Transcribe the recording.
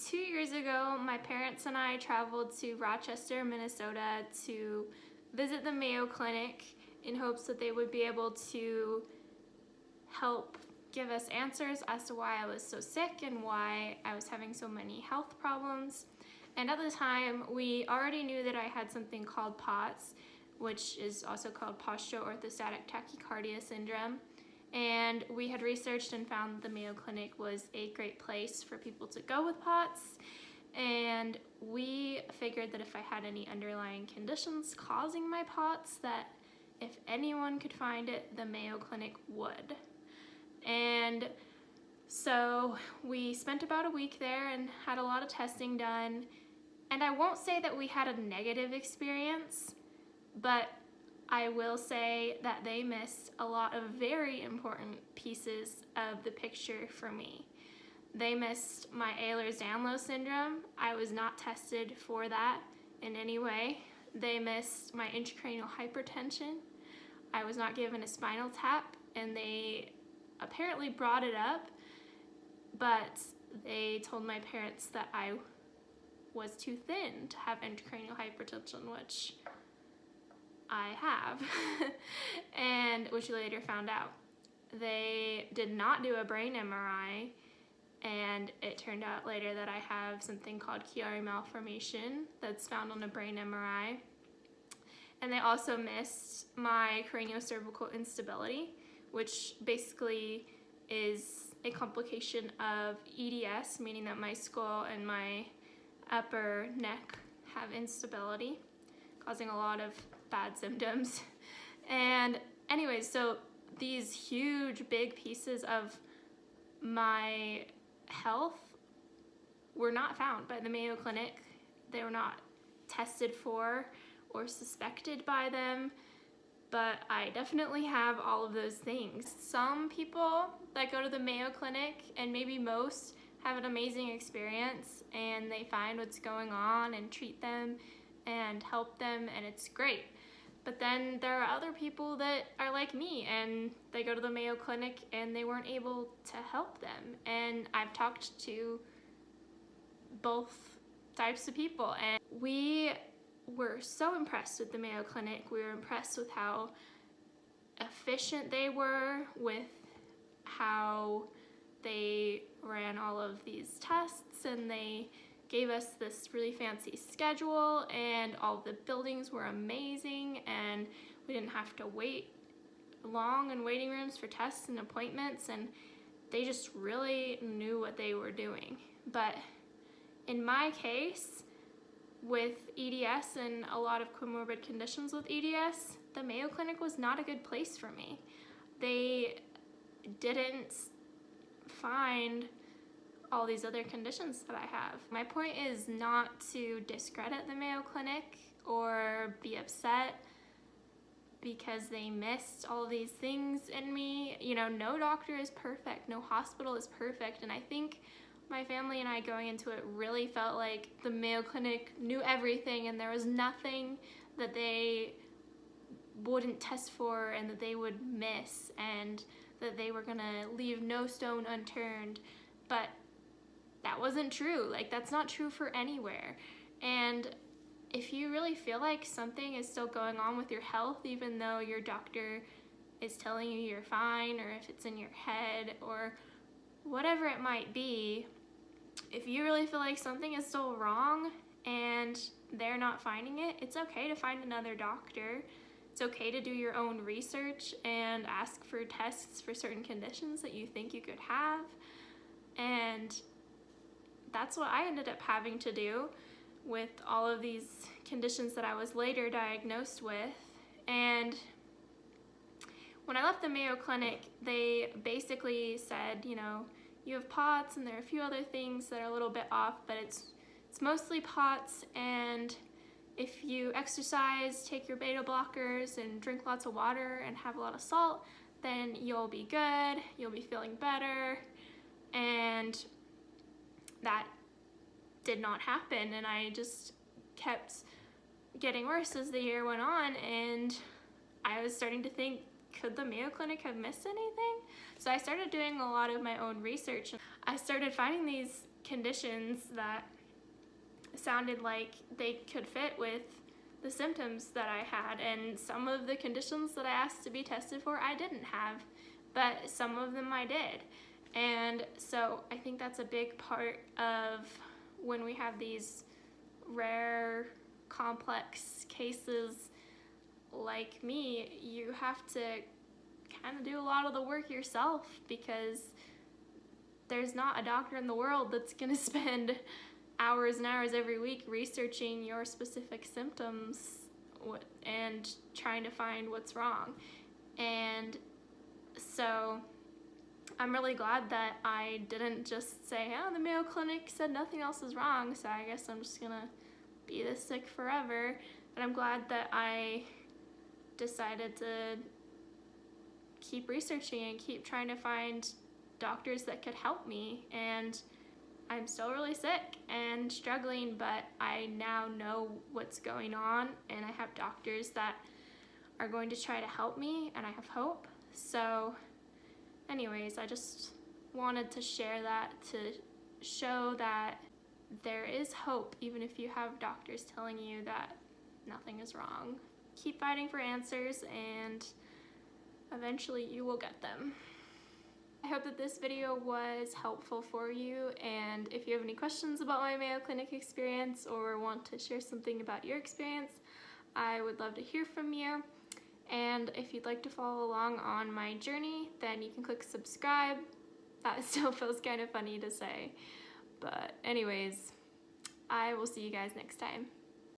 2 years ago, my parents and I traveled to Rochester, Minnesota to visit the Mayo Clinic in hopes that they would be able to help give us answers as to why I was so sick and why I was having so many health problems. And at the time, we already knew that I had something called POTS, which is also called Postural Orthostatic Tachycardia Syndrome. And we had researched and found the Mayo Clinic was a great place for people to go with POTS. And we figured that if I had any underlying conditions causing my POTS, that if anyone could find it, the Mayo Clinic would. And so we spent about a week there and had a lot of testing done. And I won't say that we had a negative experience, but I will say that they missed a lot of very important pieces of the picture for me. They missed my Ehlers Danlos syndrome. I was not tested for that in any way. They missed my intracranial hypertension. I was not given a spinal tap, and they apparently brought it up, but they told my parents that I was too thin to have intracranial hypertension, which I have, and which we later found out. They did not do a brain MRI, and it turned out later that I have something called Chiari malformation that's found on a brain MRI. And they also missed my craniocervical instability, which basically is a complication of EDS, meaning that my skull and my upper neck have instability, causing a lot of bad symptoms. And anyways, so these huge big pieces of my health were not found by the Mayo Clinic. They were not tested for or suspected by them, but I definitely have all of those things. Some people that go to the Mayo Clinic, and maybe most, have an amazing experience and they find what's going on and treat them and help them, and it's great. But then there are other people that are like me and they go to the Mayo Clinic and they weren't able to help them. And I've talked to both types of people, and we were so impressed with the Mayo Clinic. We were impressed with how efficient they were, with how they ran all of these tests, and they gave us this really fancy schedule, and all the buildings were amazing, and we didn't have to wait long in waiting rooms for tests and appointments, and they just really knew what they were doing. But in my case, with EDS and a lot of comorbid conditions with EDS, the Mayo Clinic was not a good place for me. They didn't find all these other conditions that I have. My point is not to discredit the Mayo Clinic or be upset because they missed all these things in me. You know, no doctor is perfect, no hospital is perfect, and I think my family and I going into it really felt like the Mayo Clinic knew everything and there was nothing that they wouldn't test for and that they would miss, and that they were gonna leave no stone unturned. But that wasn't true. Like, that's not true for anywhere. And if you really feel like something is still going on with your health, even though your doctor is telling you you're fine, or if it's in your head, or whatever it might be, if you really feel like something is still wrong and they're not finding it, it's okay to find another doctor. It's okay to do your own research and ask for tests for certain conditions that you think you could have. And that's what I ended up having to do with all of these conditions that I was later diagnosed with. And when I left the Mayo Clinic, they basically said, you know, you have POTS and there are a few other things that are a little bit off, but it's mostly POTS, and if you exercise, take your beta blockers, and drink lots of water and have a lot of salt, then you'll be good, you'll be feeling better. And that did not happen, and I just kept getting worse as the year went on, and I was starting to think, could the Mayo Clinic have missed anything? So I started doing a lot of my own research. I started finding these conditions that sounded like they could fit with the symptoms that I had, and some of the conditions that I asked to be tested for I didn't have, but some of them I did. And so I think that's a big part of when we have these rare, complex cases like me, you have to kind of do a lot of the work yourself, because there's not a doctor in the world that's going to spend hours and hours every week researching your specific symptoms and trying to find what's wrong. And so I'm really glad that I didn't just say, oh, the Mayo Clinic said nothing else is wrong, so I guess I'm just gonna be this sick forever. But I'm glad that I decided to keep researching and keep trying to find doctors that could help me. And I'm still really sick and struggling, but I now know what's going on, and I have doctors that are going to try to help me, and I have hope. So anyways, I just wanted to share that to show that there is hope, even if you have doctors telling you that nothing is wrong. Keep fighting for answers, and eventually you will get them. I hope that this video was helpful for you, and if you have any questions about my Mayo Clinic experience or want to share something about your experience, I would love to hear from you. And if you'd like to follow along on my journey, then you can click subscribe. That still feels kind of funny to say. But anyways, I will see you guys next time.